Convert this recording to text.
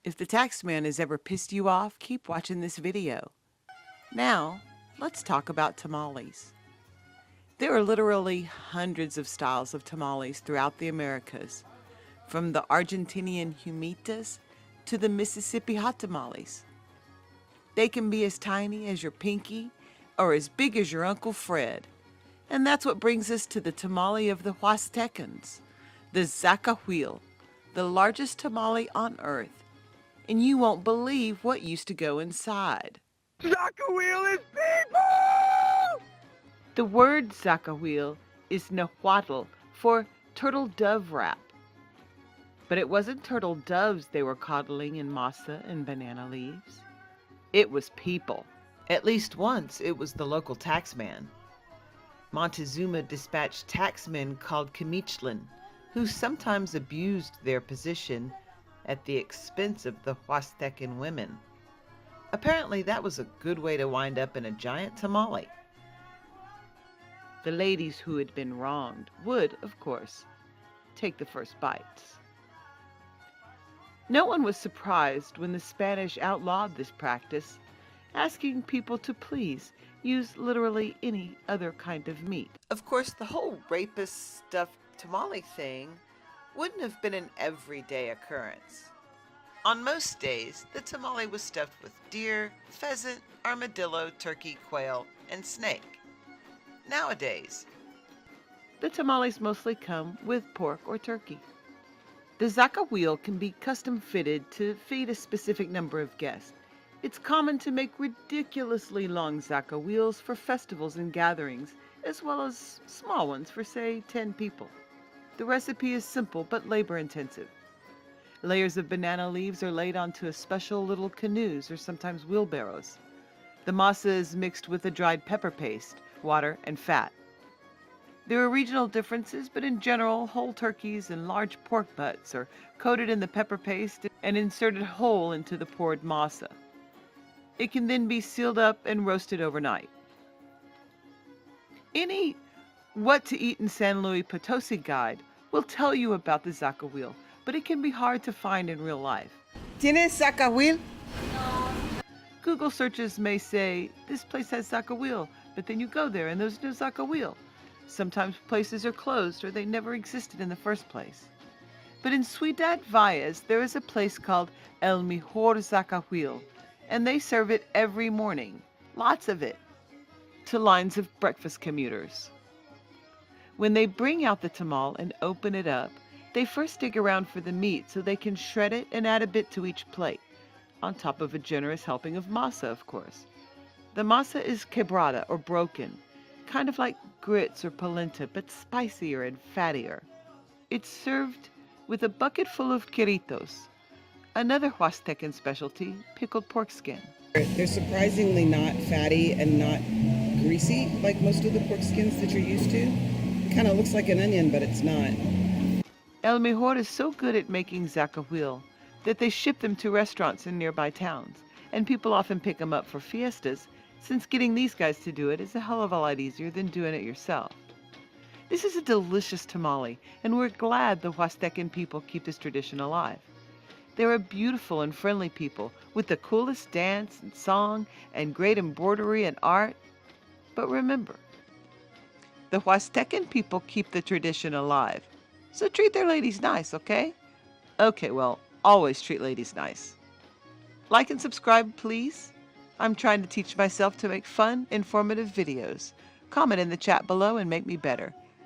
If the taxman has ever pissed you off, keep watching this video. Now, let's talk about tamales. There are literally hundreds of styles of tamales throughout the Americas, from the Argentinian humitas to the Mississippi hot tamales. They can be as tiny as your pinky or as big as your Uncle Fred. And that's what brings us to the tamale of the Huastecans, the Zacahuil, the largest tamale on earth. And you won't believe what used to go inside. Zacahuil is people! The word Zacahuil is Nahuatl for turtle dove wrap. But it wasn't turtle doves they were coddling in masa and banana leaves. It was people. At least once it was the local taxman. Montezuma dispatched taxmen called Kamichlan, who sometimes abused their position at the expense of the Huastecan women. Apparently that was a good way to wind up in a giant tamale. The ladies who had been wronged would, of course, take the first bites. No one was surprised when the Spanish outlawed this practice, asking people to please use literally any other kind of meat. Of course, the whole rapist stuffed tamale thing wouldn't have been an everyday occurrence. On most days, the tamale was stuffed with deer, pheasant, armadillo, turkey, quail, and snake. Nowadays, the tamales mostly come with pork or turkey. The zacahuil can be custom fitted to feed a specific number of guests. It's common to make ridiculously long zacahuils for festivals and gatherings, as well as small ones for, say, 10 people. The recipe is simple but labor-intensive. Layers of banana leaves are laid onto a special little canoes or sometimes wheelbarrows. The masa is mixed with a dried pepper paste, water, and fat. There are regional differences, but in general, whole turkeys and large pork butts are coated in the pepper paste and inserted whole into the poured masa. It can then be sealed up and roasted overnight. Any What to Eat in San Luis Potosi guide will tell you about the zacahuil, but it can be hard to find in real life. ¿Tienes zacahuil? Google searches may say, this place has zacahuil, but then you go there and there's no zacahuil. Sometimes places are closed or they never existed in the first place. But in Ciudad Valles, there is a place called Mejor Zacahuil, and they serve it every morning, lots of it, to lines of breakfast commuters. When they bring out the tamal and open it up, they first dig around for the meat so they can shred it and add a bit to each plate, on top of a generous helping of masa, of course. The masa is quebrada, or broken, kind of like grits or polenta, but spicier and fattier. It's served with a bucket full of quiritos, another Huastecan specialty, pickled pork skin. They're surprisingly not fatty and not greasy like most of the pork skins that you're used to. It kind of looks like an onion, but it's not. El Mejor is so good at making zacahuil that they ship them to restaurants in nearby towns, and people often pick them up for fiestas, since getting these guys to do it is a hell of a lot easier than doing it yourself. This is a delicious tamale, and we're glad the Huastecan people keep this tradition alive. They're a beautiful and friendly people with the coolest dance and song and great embroidery and art. But remember, the Huastecan people keep the tradition alive. So treat their ladies nice, okay? Okay, well, always treat ladies nice. Like and subscribe, please. I'm trying to teach myself to make fun, informative videos. Comment in the chat below and make me better.